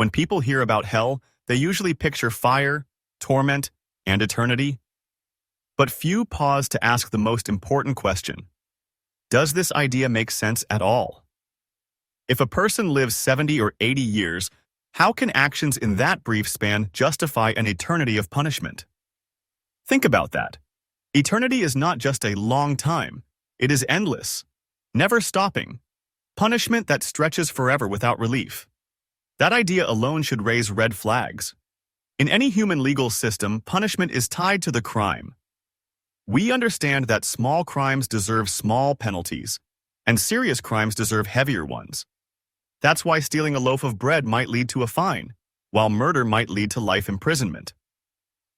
When people hear about hell, they usually picture fire, torment, and eternity. But few pause to ask the most important question. Does this idea make sense at all? If a person lives 70 or 80 years, how can actions in that brief span justify an eternity of punishment? Think about that. Eternity is not just a long time. It is endless, never stopping. Punishment that stretches forever without relief. That idea alone should raise red flags. In any human legal system, punishment is tied to the crime. We understand that small crimes deserve small penalties, and serious crimes deserve heavier ones. That's why stealing a loaf of bread might lead to a fine, while murder might lead to life imprisonment.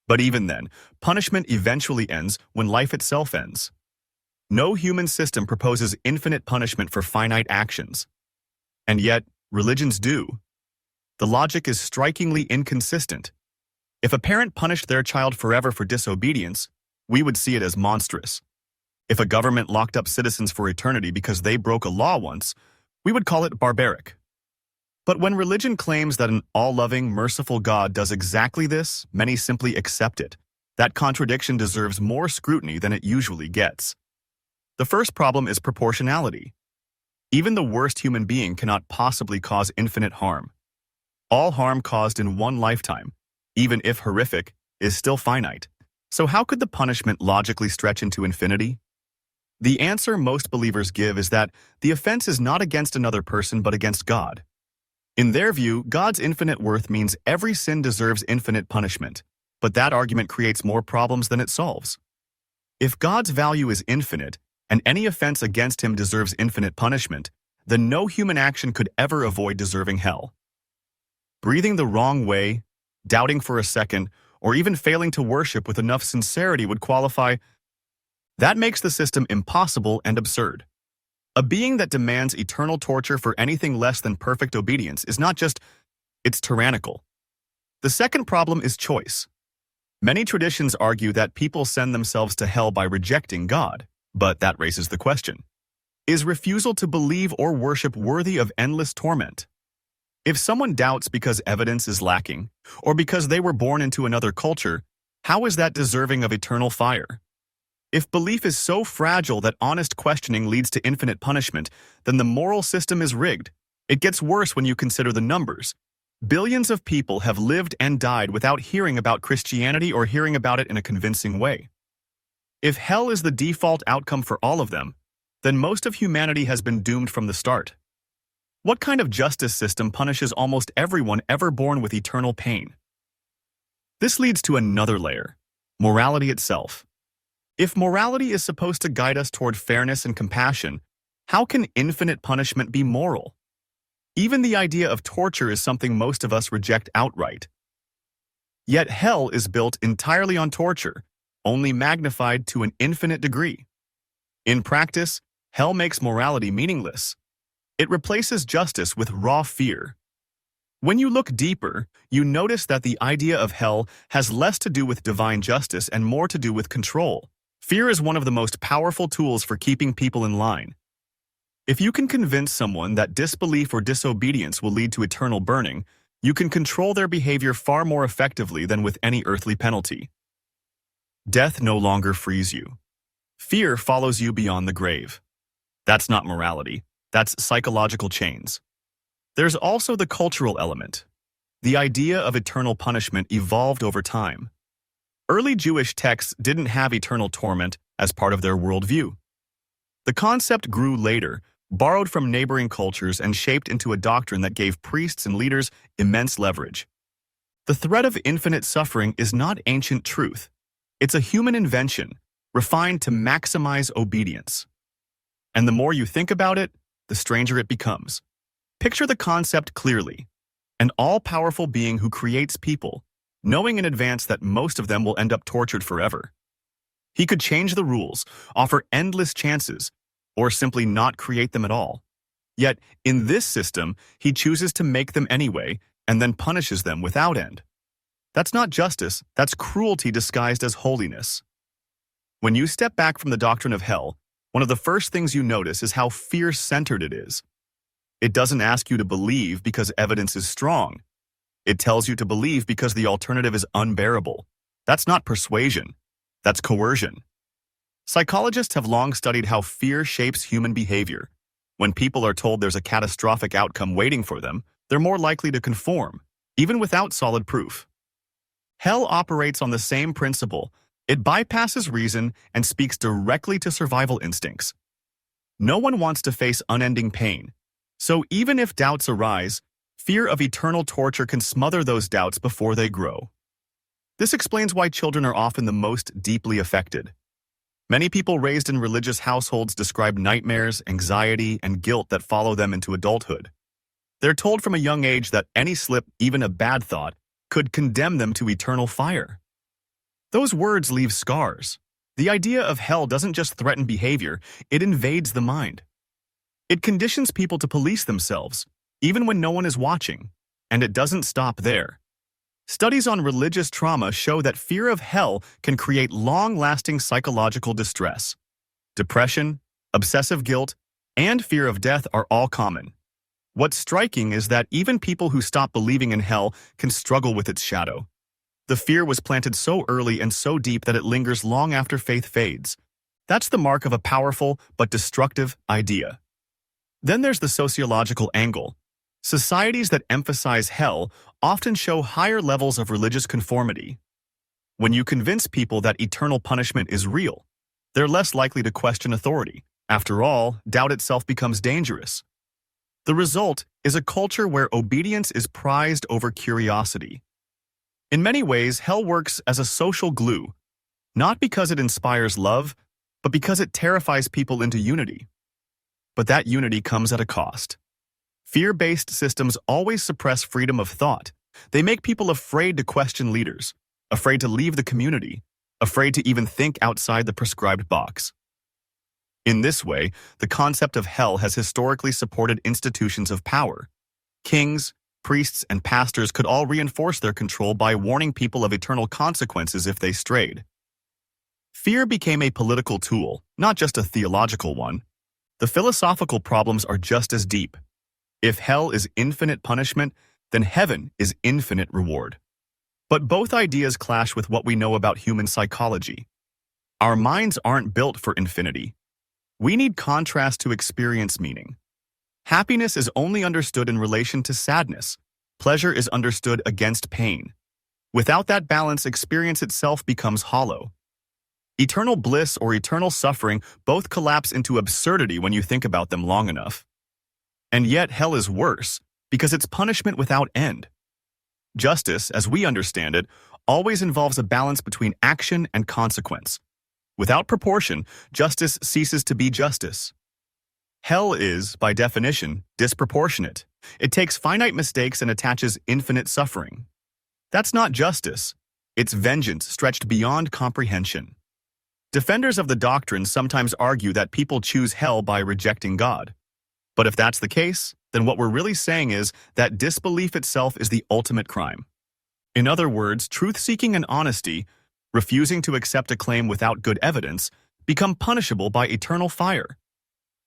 But even then, punishment eventually ends when life itself ends. No human system proposes infinite punishment for finite actions. And yet, religions do. The logic is strikingly inconsistent. If a parent punished their child forever for disobedience, we would see it as monstrous. If a government locked up citizens for eternity because they broke a law once, we would call it barbaric. But when religion claims that an all-loving, merciful God does exactly this, many simply accept it. That contradiction deserves more scrutiny than it usually gets. The first problem is proportionality. Even the worst human being cannot possibly cause infinite harm. All harm caused in one lifetime, even if horrific, is still finite. So how could the punishment logically stretch into infinity? The answer most believers give is that the offense is not against another person but against God. In their view, God's infinite worth means every sin deserves infinite punishment, but that argument creates more problems than it solves. If God's value is infinite, and any offense against him deserves infinite punishment, then no human action could ever avoid deserving hell. Breathing the wrong way, doubting for a second, or even failing to worship with enough sincerity would qualify. That makes the system impossible and absurd. A being that demands eternal torture for anything less than perfect obedience is not just, it's tyrannical. The second problem is choice. Many traditions argue that people send themselves to hell by rejecting God, but that raises the question. Is refusal to believe or worship worthy of endless torment? If someone doubts because evidence is lacking, or because they were born into another culture, how is that deserving of eternal fire? If belief is so fragile that honest questioning leads to infinite punishment, then the moral system is rigged. It gets worse when you consider the numbers. Billions of people have lived and died without hearing about Christianity or hearing about it in a convincing way. If hell is the default outcome for all of them, then most of humanity has been doomed from the start. What kind of justice system punishes almost everyone ever born with eternal pain? This leads to another layer, morality itself. If morality is supposed to guide us toward fairness and compassion, how can infinite punishment be moral? Even the idea of torture is something most of us reject outright. Yet hell is built entirely on torture, only magnified to an infinite degree. In practice, hell makes morality meaningless. It replaces justice with raw fear. When you look deeper, you notice that the idea of hell has less to do with divine justice and more to do with control. Fear is one of the most powerful tools for keeping people in line. If you can convince someone that disbelief or disobedience will lead to eternal burning, you can control their behavior far more effectively than with any earthly penalty. Death no longer frees you. Fear follows you beyond the grave. That's not morality. That's psychological chains. There's also the cultural element. The idea of eternal punishment evolved over time. Early Jewish texts didn't have eternal torment as part of their worldview. The concept grew later, borrowed from neighboring cultures and shaped into a doctrine that gave priests and leaders immense leverage. The threat of infinite suffering is not ancient truth. It's a human invention, refined to maximize obedience. And the more you think about it, the stranger it becomes. Picture the concept clearly. An all-powerful being who creates people, knowing in advance that most of them will end up tortured forever. He could change the rules, offer endless chances, or simply not create them at all. Yet, in this system, he chooses to make them anyway and then punishes them without end. That's not justice, that's cruelty disguised as holiness. When you step back from the doctrine of hell, one of the first things you notice is how fear-centered it is. It doesn't ask you to believe because evidence is strong. It tells you to believe because the alternative is unbearable. That's not persuasion. That's coercion. Psychologists have long studied how fear shapes human behavior. When people are told there's a catastrophic outcome waiting for them, they're more likely to conform, even without solid proof. Hell operates on the same principle. It bypasses reason and speaks directly to survival instincts. No one wants to face unending pain. So even if doubts arise, fear of eternal torture can smother those doubts before they grow. This explains why children are often the most deeply affected. Many people raised in religious households describe nightmares, anxiety, and guilt that follow them into adulthood. They're told from a young age that any slip, even a bad thought, could condemn them to eternal fire. Those words leave scars. The idea of hell doesn't just threaten behavior, it invades the mind. It conditions people to police themselves, even when no one is watching, and it doesn't stop there. Studies on religious trauma show that fear of hell can create long-lasting psychological distress. Depression, obsessive guilt, and fear of death are all common. What's striking is that even people who stop believing in hell can struggle with its shadow. The fear was planted so early and so deep that it lingers long after faith fades. That's the mark of a powerful but destructive idea. Then there's the sociological angle. Societies that emphasize hell often show higher levels of religious conformity. When you convince people that eternal punishment is real, they're less likely to question authority. After all, doubt itself becomes dangerous. The result is a culture where obedience is prized over curiosity. In many ways, hell works as a social glue, not because it inspires love, but because it terrifies people into unity. But that unity comes at a cost. Fear-based systems always suppress freedom of thought. They make people afraid to question leaders, afraid to leave the community, afraid to even think outside the prescribed box. In this way, the concept of hell has historically supported institutions of power. Kings, priests, and pastors could all reinforce their control by warning people of eternal consequences if they strayed. Fear became a political tool, not just a theological one. The philosophical problems are just as deep. If hell is infinite punishment, then heaven is infinite reward. But both ideas clash with what we know about human psychology. Our minds aren't built for infinity. We need contrast to experience meaning. Happiness is only understood in relation to sadness. Pleasure is understood against pain. Without that balance, experience itself becomes hollow. Eternal bliss or eternal suffering both collapse into absurdity when you think about them long enough. And yet hell is worse, because it's punishment without end. Justice, as we understand it, always involves a balance between action and consequence. Without proportion, justice ceases to be justice. Hell is, by definition, disproportionate. It takes finite mistakes and attaches infinite suffering. That's not justice. It's vengeance stretched beyond comprehension. Defenders of the doctrine sometimes argue that people choose hell by rejecting God. But if that's the case, then what we're really saying is that disbelief itself is the ultimate crime. In other words, truth-seeking and honesty, refusing to accept a claim without good evidence, become punishable by eternal fire.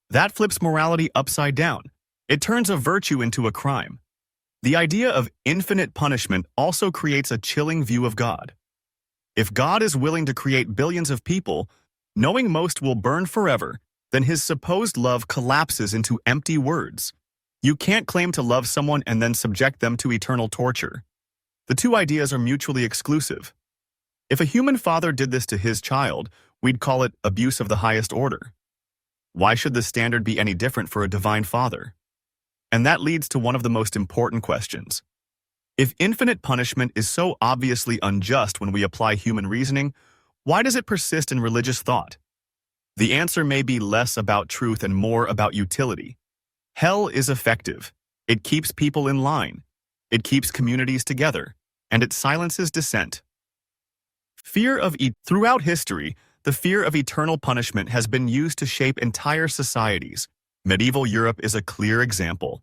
That flips morality upside down. It turns a virtue into a crime. The idea of infinite punishment also creates a chilling view of God. If God is willing to create billions of people, knowing most will burn forever, then his supposed love collapses into empty words. You can't claim to love someone and then subject them to eternal torture. The two ideas are mutually exclusive. If a human father did this to his child, we'd call it abuse of the highest order. Why should the standard be any different for a divine father? And that leads to one of the most important questions. If infinite punishment is so obviously unjust when we apply human reasoning, why does it persist in religious thought? The answer may be less about truth and more about utility. Hell is effective. It keeps people in line. It keeps communities together. And it silences dissent. Throughout history, the fear of eternal punishment has been used to shape entire societies. Medieval Europe is a clear example.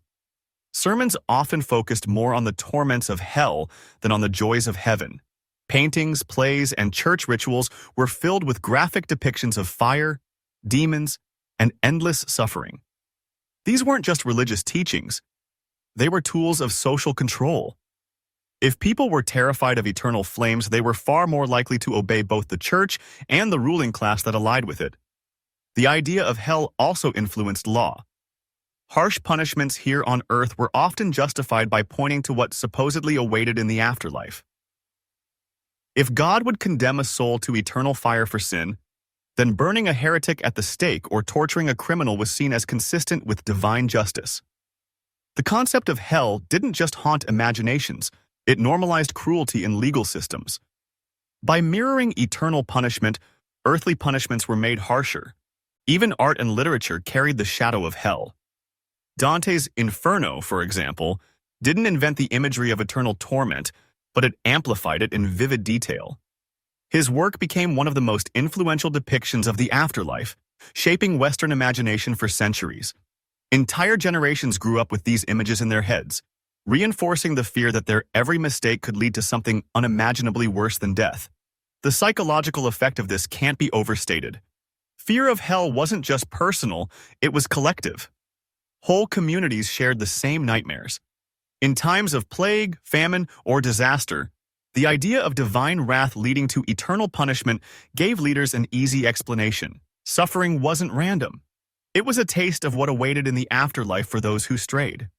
Sermons often focused more on the torments of hell than on the joys of heaven. Paintings, plays, and church rituals were filled with graphic depictions of fire, demons, and endless suffering. These weren't just religious teachings. They were tools of social control. If people were terrified of eternal flames, they were far more likely to obey both the church and the ruling class that allied with it. The idea of hell also influenced law. Harsh punishments here on earth were often justified by pointing to what supposedly awaited in the afterlife. If God would condemn a soul to eternal fire for sin, then burning a heretic at the stake or torturing a criminal was seen as consistent with divine justice. The concept of hell didn't just haunt imaginations, it normalized cruelty in legal systems. By mirroring eternal punishment, earthly punishments were made harsher. Even art and literature carried the shadow of hell. Dante's Inferno, for example, didn't invent the imagery of eternal torment, but it amplified it in vivid detail. His work became one of the most influential depictions of the afterlife, shaping Western imagination for centuries. Entire generations grew up with these images in their heads, reinforcing the fear that their every mistake could lead to something unimaginably worse than death. The psychological effect of this can't be overstated. Fear of hell wasn't just personal, it was collective. Whole communities shared the same nightmares. In times of plague, famine, or disaster, the idea of divine wrath leading to eternal punishment gave leaders an easy explanation. Suffering wasn't random. It was a taste of what awaited in the afterlife for those who strayed.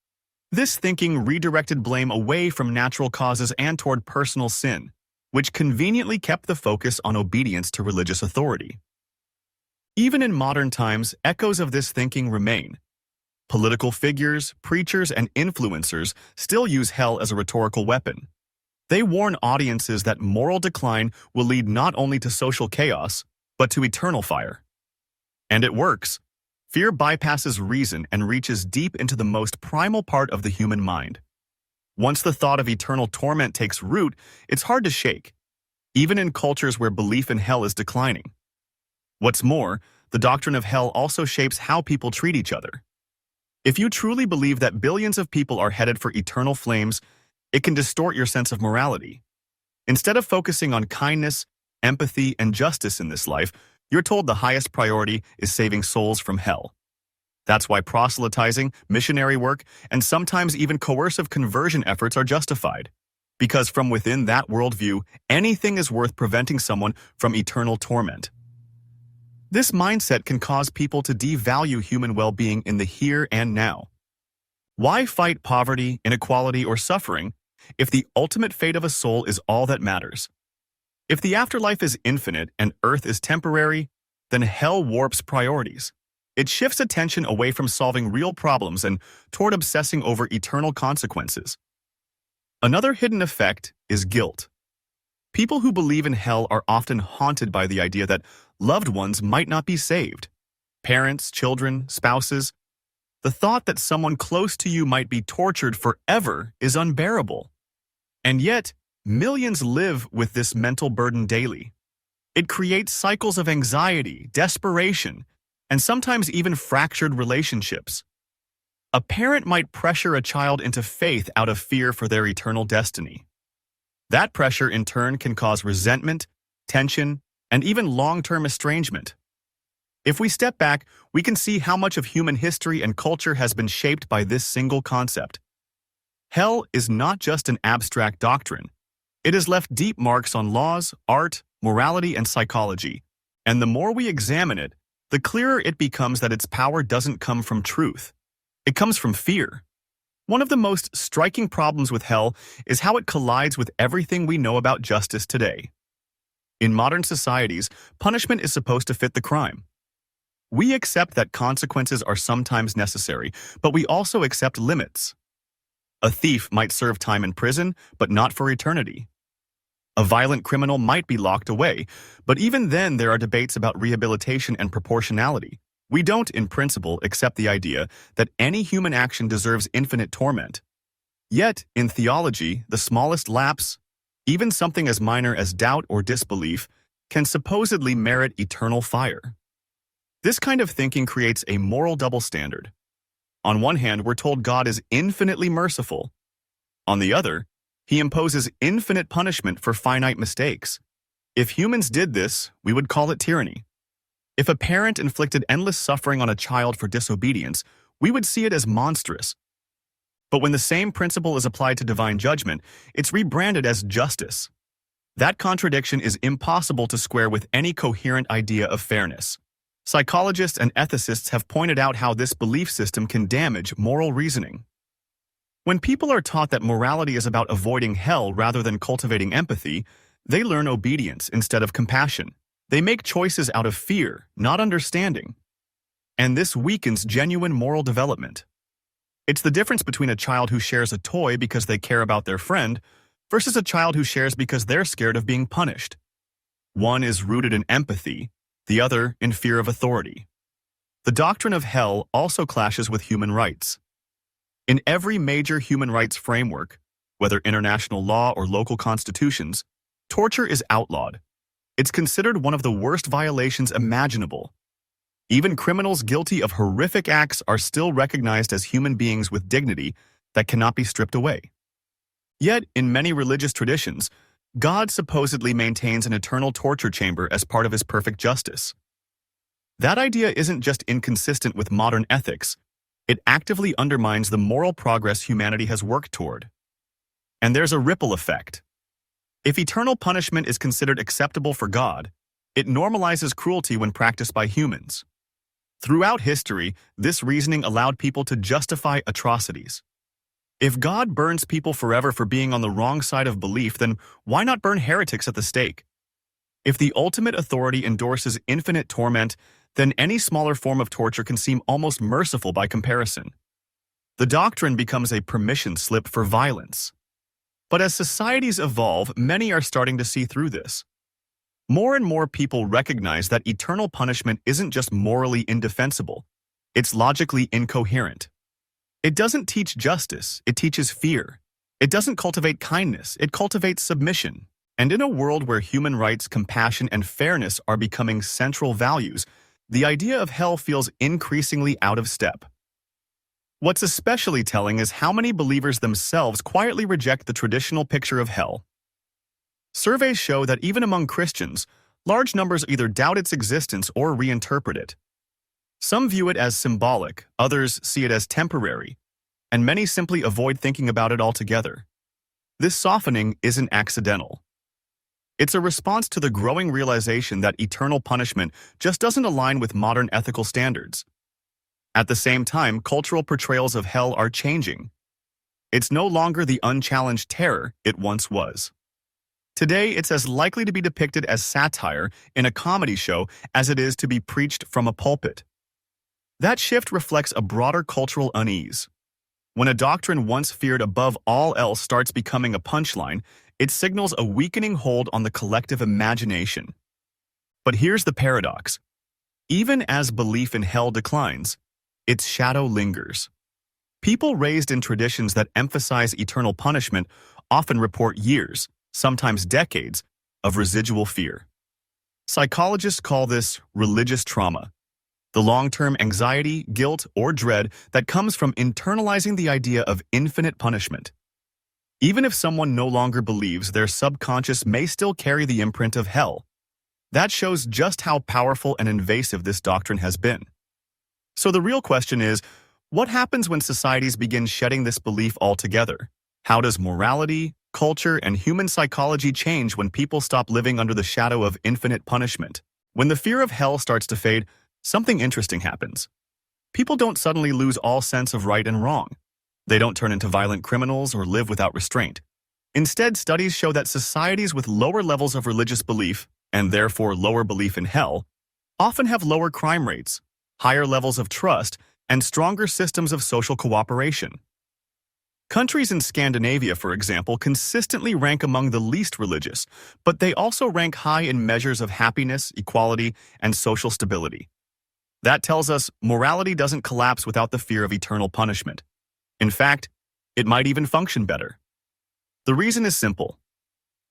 This thinking redirected blame away from natural causes and toward personal sin, which conveniently kept the focus on obedience to religious authority. Even in modern times, echoes of this thinking remain. Political figures, preachers, and influencers still use hell as a rhetorical weapon. They warn audiences that moral decline will lead not only to social chaos, but to eternal fire. And it works. Fear bypasses reason and reaches deep into the most primal part of the human mind. Once the thought of eternal torment takes root, it's hard to shake, even in cultures where belief in hell is declining. What's more, the doctrine of hell also shapes how people treat each other. If you truly believe that billions of people are headed for eternal flames, it can distort your sense of morality. Instead of focusing on kindness, empathy, and justice in this life, you're told the highest priority is saving souls from hell. That's why proselytizing, missionary work, and sometimes even coercive conversion efforts are justified. Because from within that worldview, anything is worth preventing someone from eternal torment. This mindset can cause people to devalue human well-being in the here and now. Why fight poverty, inequality, or suffering if the ultimate fate of a soul is all that matters? If the afterlife is infinite and earth is temporary, then hell warps priorities. It shifts attention away from solving real problems and toward obsessing over eternal consequences. Another hidden effect is guilt. People who believe in hell are often haunted by the idea that loved ones might not be saved. Parents, children, spouses. The thought that someone close to you might be tortured forever is unbearable. And yet, millions live with this mental burden daily. It creates cycles of anxiety, desperation, and sometimes even fractured relationships. A parent might pressure a child into faith out of fear for their eternal destiny. That pressure, in turn, can cause resentment, tension, and even long-term estrangement. If we step back, we can see how much of human history and culture has been shaped by this single concept. Hell is not just an abstract doctrine. It has left deep marks on laws, art, morality, and psychology. And the more we examine it, the clearer it becomes that its power doesn't come from truth. It comes from fear. One of the most striking problems with hell is how it collides with everything we know about justice today. In modern societies, punishment is supposed to fit the crime. We accept that consequences are sometimes necessary, but we also accept limits. A thief might serve time in prison, but not for eternity. A violent criminal might be locked away, but even then there are debates about rehabilitation and proportionality. We don't, in principle, accept the idea that any human action deserves infinite torment. Yet, in theology, the smallest lapse, even something as minor as doubt or disbelief, can supposedly merit eternal fire. This kind of thinking creates a moral double standard. On one hand, we're told God is infinitely merciful. On the other, He imposes infinite punishment for finite mistakes. If humans did this, we would call it tyranny. If a parent inflicted endless suffering on a child for disobedience, we would see it as monstrous. But when the same principle is applied to divine judgment, it's rebranded as justice. That contradiction is impossible to square with any coherent idea of fairness. Psychologists and ethicists have pointed out how this belief system can damage moral reasoning. When people are taught that morality is about avoiding hell rather than cultivating empathy, they learn obedience instead of compassion. They make choices out of fear, not understanding. And this weakens genuine moral development. It's the difference between a child who shares a toy because they care about their friend versus a child who shares because they're scared of being punished. One is rooted in empathy, the other in fear of authority. The doctrine of hell also clashes with human rights. In every major human rights framework, whether international law or local constitutions, torture is outlawed. It's considered one of the worst violations imaginable. Even criminals guilty of horrific acts are still recognized as human beings with dignity that cannot be stripped away. Yet, in many religious traditions, God supposedly maintains an eternal torture chamber as part of his perfect justice. That idea isn't just inconsistent with modern ethics, it actively undermines the moral progress humanity has worked toward. And there's a ripple effect. If eternal punishment is considered acceptable for God, it normalizes cruelty when practiced by humans. Throughout history, this reasoning allowed people to justify atrocities. If God burns people forever for being on the wrong side of belief, then why not burn heretics at the stake? If the ultimate authority endorses infinite torment, then any smaller form of torture can seem almost merciful by comparison. The doctrine becomes a permission slip for violence. But as societies evolve, many are starting to see through this. More and more people recognize that eternal punishment isn't just morally indefensible, it's logically incoherent. It doesn't teach justice, it teaches fear. It doesn't cultivate kindness, it cultivates submission. And in a world where human rights, compassion, and fairness are becoming central values, the idea of hell feels increasingly out of step. What's especially telling is how many believers themselves quietly reject the traditional picture of hell. Surveys show that even among Christians, large numbers either doubt its existence or reinterpret it. Some view it as symbolic, others see it as temporary, and many simply avoid thinking about it altogether. This softening isn't accidental. It's a response to the growing realization that eternal punishment just doesn't align with modern ethical standards. At the same time, cultural portrayals of hell are changing. It's no longer the unchallenged terror it once was. Today, it's as likely to be depicted as satire in a comedy show as it is to be preached from a pulpit. That shift reflects a broader cultural unease. When a doctrine once feared above all else starts becoming a punchline, it signals a weakening hold on the collective imagination. But here's the paradox. Even as belief in hell declines, its shadow lingers. People raised in traditions that emphasize eternal punishment often report years, sometimes decades, of residual fear. Psychologists call this religious trauma, the long-term anxiety, guilt, or dread that comes from internalizing the idea of infinite punishment. Even if someone no longer believes, their subconscious may still carry the imprint of hell. That shows just how powerful and invasive this doctrine has been. So the real question is, what happens when societies begin shedding this belief altogether? How does morality, culture, and human psychology change when people stop living under the shadow of infinite punishment? When the fear of hell starts to fade, something interesting happens. People don't suddenly lose all sense of right and wrong. They don't turn into violent criminals or live without restraint. Instead, studies show that societies with lower levels of religious belief, and therefore lower belief in hell, often have lower crime rates, higher levels of trust, and stronger systems of social cooperation. Countries in Scandinavia, for example, consistently rank among the least religious, but they also rank high in measures of happiness, equality, and social stability. That tells us morality doesn't collapse without the fear of eternal punishment. In fact, it might even function better. The reason is simple.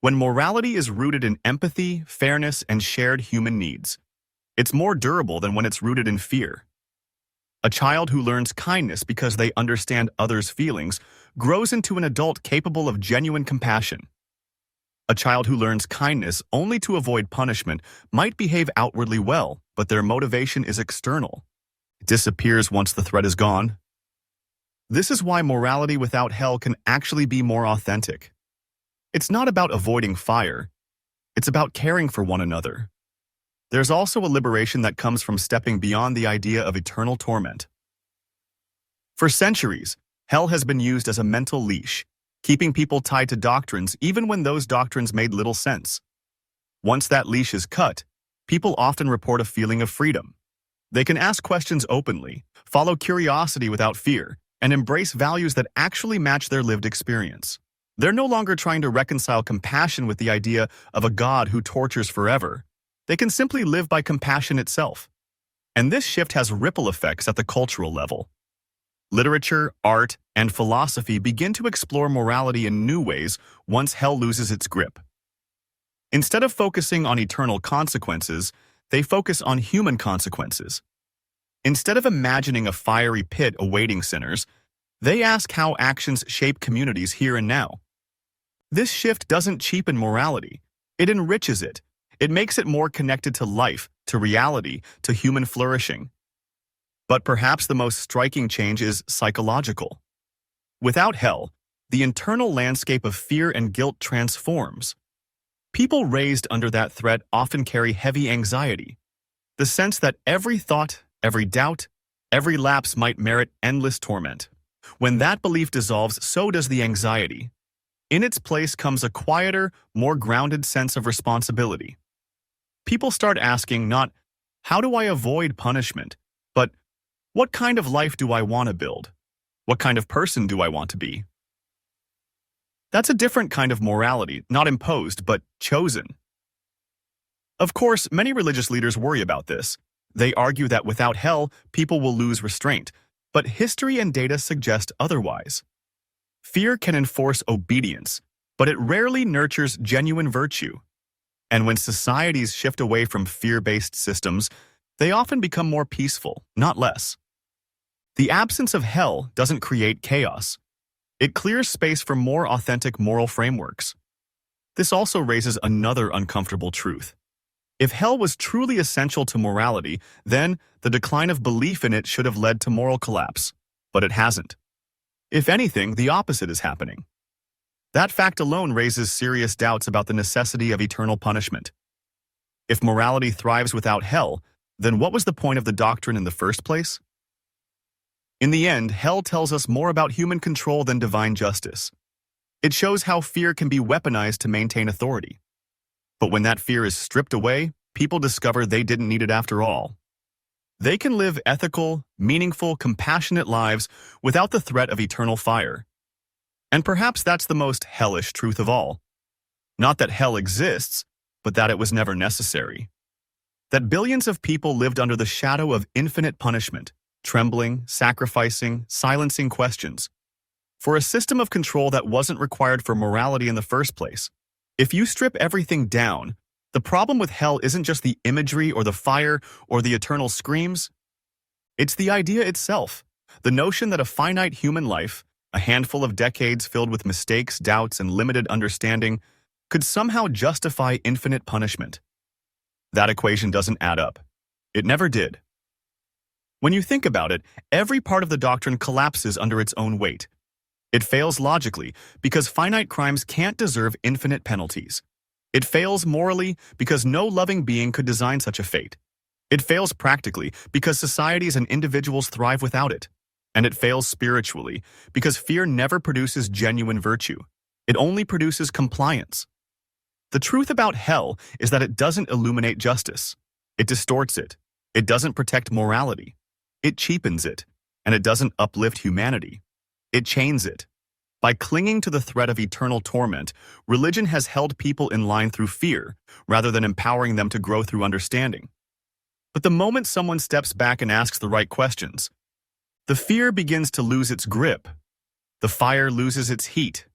When morality is rooted in empathy, fairness, and shared human needs, it's more durable than when it's rooted in fear. A child who learns kindness because they understand others' feelings grows into an adult capable of genuine compassion. A child who learns kindness only to avoid punishment might behave outwardly well, but their motivation is external. It disappears once the threat is gone. This is why morality without hell can actually be more authentic. It's not about avoiding fire. It's about caring for one another. There's also a liberation that comes from stepping beyond the idea of eternal torment. For centuries, hell has been used as a mental leash, keeping people tied to doctrines even when those doctrines made little sense. Once that leash is cut, people often report a feeling of freedom. They can ask questions openly, follow curiosity without fear, and embrace values that actually match their lived experience. They're no longer trying to reconcile compassion with the idea of a God who tortures forever. They can simply live by compassion itself. And this shift has ripple effects at the cultural level. Literature, art, and philosophy begin to explore morality in new ways once hell loses its grip. Instead of focusing on eternal consequences, they focus on human consequences. Instead of imagining a fiery pit awaiting sinners, they ask how actions shape communities here and now. This shift doesn't cheapen morality. It enriches it. It makes it more connected to life, to reality, to human flourishing. But perhaps the most striking change is psychological. Without hell, the internal landscape of fear and guilt transforms. People raised under that threat often carry heavy anxiety, the sense that every thought, every doubt, every lapse might merit endless torment. When that belief dissolves, so does the anxiety. In its place comes a quieter, more grounded sense of responsibility. People start asking not, how do I avoid punishment, but what kind of life do I want to build? What kind of person do I want to be? That's a different kind of morality, not imposed, but chosen. Of course, many religious leaders worry about this. They argue that without hell, people will lose restraint, but history and data suggest otherwise. Fear can enforce obedience, but it rarely nurtures genuine virtue. And when societies shift away from fear-based systems, they often become more peaceful, not less. The absence of hell doesn't create chaos. It clears space for more authentic moral frameworks. This also raises another uncomfortable truth. If hell was truly essential to morality, then the decline of belief in it should have led to moral collapse. But it hasn't. If anything, the opposite is happening. That fact alone raises serious doubts about the necessity of eternal punishment. If morality thrives without hell, then what was the point of the doctrine in the first place? In the end, hell tells us more about human control than divine justice. It shows how fear can be weaponized to maintain authority. But when that fear is stripped away, people discover they didn't need it after all. They can live ethical, meaningful, compassionate lives without the threat of eternal fire. And perhaps that's the most hellish truth of all. Not that hell exists, but that it was never necessary. That billions of people lived under the shadow of infinite punishment, trembling, sacrificing, silencing questions, for a system of control that wasn't required for morality in the first place. If you strip everything down, the problem with hell isn't just the imagery or the fire or the eternal screams. It's the idea itself, the notion that a finite human life, a handful of decades filled with mistakes, doubts, and limited understanding, could somehow justify infinite punishment. That equation doesn't add up. It never did. When you think about it, every part of the doctrine collapses under its own weight. It fails logically because finite crimes can't deserve infinite penalties. It fails morally because no loving being could design such a fate. It fails practically because societies and individuals thrive without it. And it fails spiritually because fear never produces genuine virtue. It only produces compliance. The truth about hell is that it doesn't illuminate justice. It distorts it. It doesn't protect morality. It cheapens it. And it doesn't uplift humanity. It chains it. By clinging to the threat of eternal torment, religion has held people in line through fear, rather than empowering them to grow through understanding. But the moment someone steps back and asks the right questions, the fear begins to lose its grip. The fire loses its heat.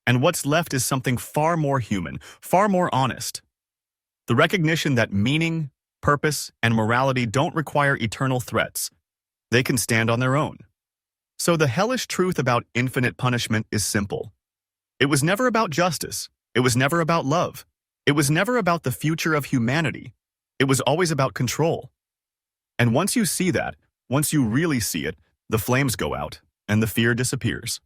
And what's left is something far more human, far more honest. The recognition that meaning, purpose, and morality don't require eternal threats. They can stand on their own. So the hellish truth about infinite punishment is simple. It was never about justice. It was never about love. It was never about the future of humanity. It was always about control. And once you see that, once you really see it, the flames go out. and the fear disappears.